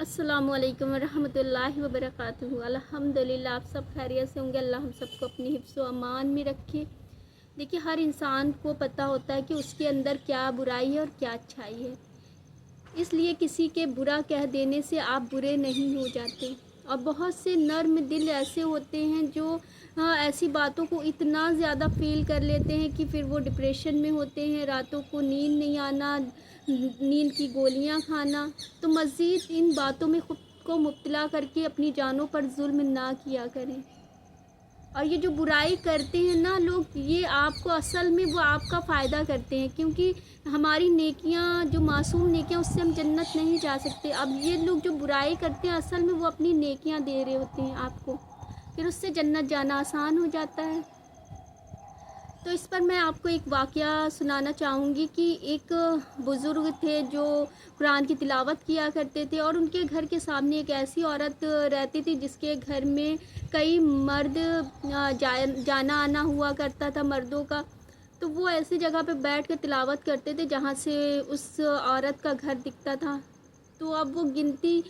अस्सलाम वालेकुम रहमतुल्लाहि व बरकातुहू। अल्हम्दुलिल्लाह, आप सब खैरियत से होंगे। अल्लाह हम सबको अपनी हिफ्ज़ व अमान में रखे। देखिए, हर इंसान को पता होता है कि उसके अंदर क्या बुराई है और क्या अच्छाई है, इसलिए किसी के बुरा कह देने से आप बुरे नहीं हो जाते। और बहुत से नर्म दिल ऐसे होते हैं जो ऐसी बातों को इतना ज़्यादा फ़ील कर लेते हैं कि फिर वो डिप्रेशन में होते हैं, रातों को नींद नहीं आना, नींद की गोलियां खाना। तो मज़ीद इन बातों में ख़ुद को मुब्तला करके अपनी जानों पर जुल्म ना किया करें। और ये जो बुराई करते हैं ना लोग, ये आपको असल में वो आपका फ़ायदा करते हैं, क्योंकि हमारी नेकियां, जो मासूम नेकियां, उससे हम जन्नत नहीं जा सकते। अब ये लोग जो बुराई करते हैं, असल में वो अपनी नेकियां दे रहे होते हैं आपको, फिर उससे जन्नत जाना आसान हो जाता है। तो इस पर मैं आपको एक वाक़या सुनाना चाहूँगी कि एक बुज़ुर्ग थे जो कुरान की तिलावत किया करते थे, और उनके घर के सामने एक ऐसी औरत रहती थी जिसके घर में कई मर्द जाना आना हुआ करता था मर्दों का। तो वो ऐसी जगह पे बैठ कर तिलावत करते थे जहाँ से उस औरत का घर दिखता था। तो अब वो गिनती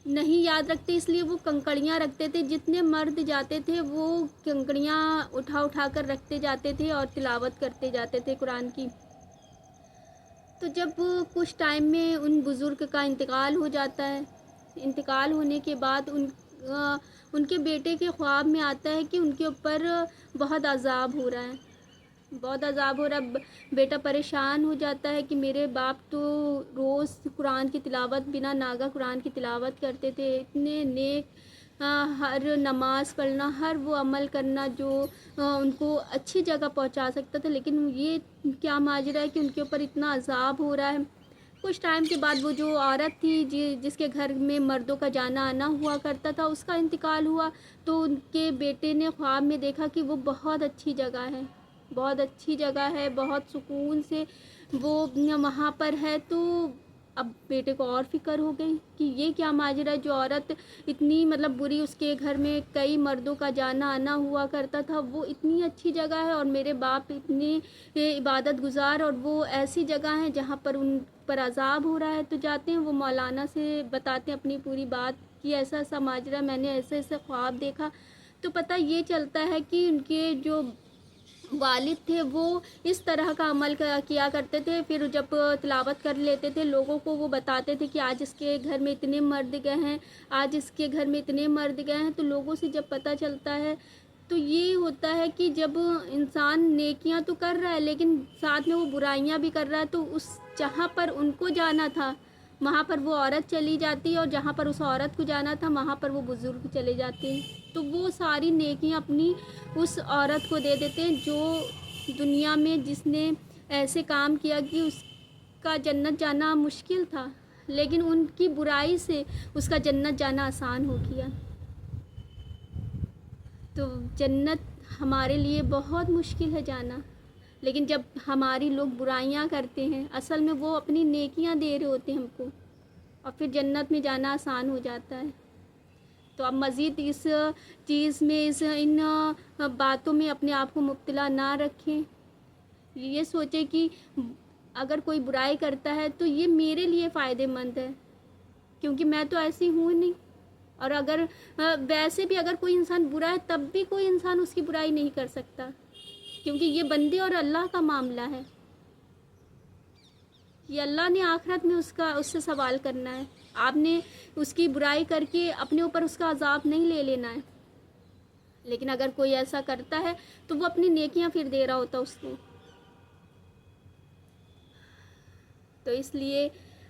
नहीं याद रखते, इसलिए वो कंकड़ियाँ रखते थे। जितने मर्द जाते थे वो कंकड़ियाँ उठा उठा कर रखते जाते थे और तिलावत करते जाते थे कुरान की। तो जब कुछ टाइम में उन बुज़ुर्ग का इंतकाल हो जाता है, इंतकाल होने के बाद उनके बेटे के ख्वाब में आता है कि उनके ऊपर बहुत अज़ाब हो रहा है, बहुत अज़ाब हो रहा है। बेटा परेशान हो जाता है कि मेरे बाप तो रोज़ कुरान की तिलावत, बिना नागा कुरान की तिलावत करते थे, इतने नेक, हर नमाज़ पढ़ना, हर वो अमल करना जो उनको अच्छी जगह पहुंचा सकता था, लेकिन ये क्या माजरा है कि उनके ऊपर इतना अज़ाब हो रहा है। कुछ टाइम के बाद वो जो औरत थी जिसके घर में मर्दों का जाना आना हुआ करता था, उसका इंतकाल हुआ। तो उनके बेटे ने ख्वाब में देखा कि वो बहुत अच्छी जगह है, बहुत अच्छी जगह है, बहुत सुकून से वो वहाँ पर है। तो अब बेटे को और फ़िक्र हो गई कि ये क्या माजरा है, जो औरत इतनी मतलब बुरी, उसके घर में कई मर्दों का जाना आना हुआ करता था, वो इतनी अच्छी जगह है, और मेरे बाप इतने इबादत गुजार, और वो ऐसी जगह है जहाँ पर उन पर अज़ाब हो रहा है। तो जाते हैं वो मौलाना से बताते हैं अपनी पूरी बात कि ऐसा ऐसा माजरा, मैंने ऐसे ऐसे ख्वाब देखा। तो पता ये चलता है कि उनके जो वालिद थे वो इस तरह का अमल किया करते थे। फिर जब तिलावत कर लेते थे, लोगों को वो बताते थे कि आज इसके घर में इतने मर्द गए हैं, आज इसके घर में इतने मर्द गए हैं। तो लोगों से जब पता चलता है, तो ये होता है कि जब इंसान नेकियां तो कर रहा है लेकिन साथ में वो बुराइयां भी कर रहा है, तो उस जहाँ पर उनको जाना था वहाँ पर वो औरत चली जाती है, और जहाँ पर उस औरत को जाना था वहाँ पर वो बुज़ुर्ग चले जाते हैं। तो वो सारी नेकियां अपनी उस औरत को दे देते हैं जो दुनिया में जिसने ऐसे काम किया कि उसका जन्नत जाना मुश्किल था, लेकिन उनकी बुराई से उसका जन्नत जाना आसान हो गया। तो जन्नत हमारे लिए बहुत मुश्किल है जाना, लेकिन जब हमारी लोग बुराइयां करते हैं, असल में वो अपनी नेकियां दे रहे होते हैं हमको, और फिर जन्नत में जाना आसान हो जाता है। तो अब मज़ीद इस चीज़ में, इन बातों में अपने आप को मुब्तला ना रखें। ये सोचें कि अगर कोई बुराई करता है तो ये मेरे लिए फ़ायदेमंद है, क्योंकि मैं तो ऐसी हूँ नहीं। और अगर वैसे भी अगर कोई इंसान बुरा है, तब भी कोई इंसान उसकी बुराई नहीं कर सकता, क्योंकि ये बंदे और अल्लाह का मामला है। ये अल्लाह ने आखिरत में उससे सवाल करना है। आपने उसकी बुराई करके अपने ऊपर उसका अजाब नहीं ले लेना है। लेकिन अगर कोई ऐसा करता है तो वो अपनी नेकियां फिर दे रहा होता उसको। तो इसलिए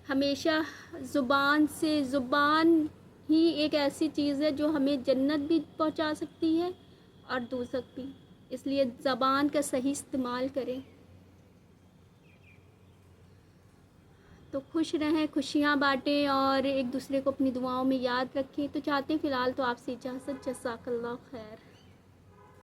हमेशा ज़ुबान ही एक ऐसी चीज़ है जो हमें जन्नत भी पहुंचा सकती है और दोज़ख भी। इसलिए ज़बान का सही इस्तेमाल करें। तो खुश रहें, खुशियाँ बाँटें, और एक दूसरे को अपनी दुआओं में याद रखें। तो चाहते हैं फ़िलहाल तो आपसे इजाज़त। जज़ाकल्लाह खैर।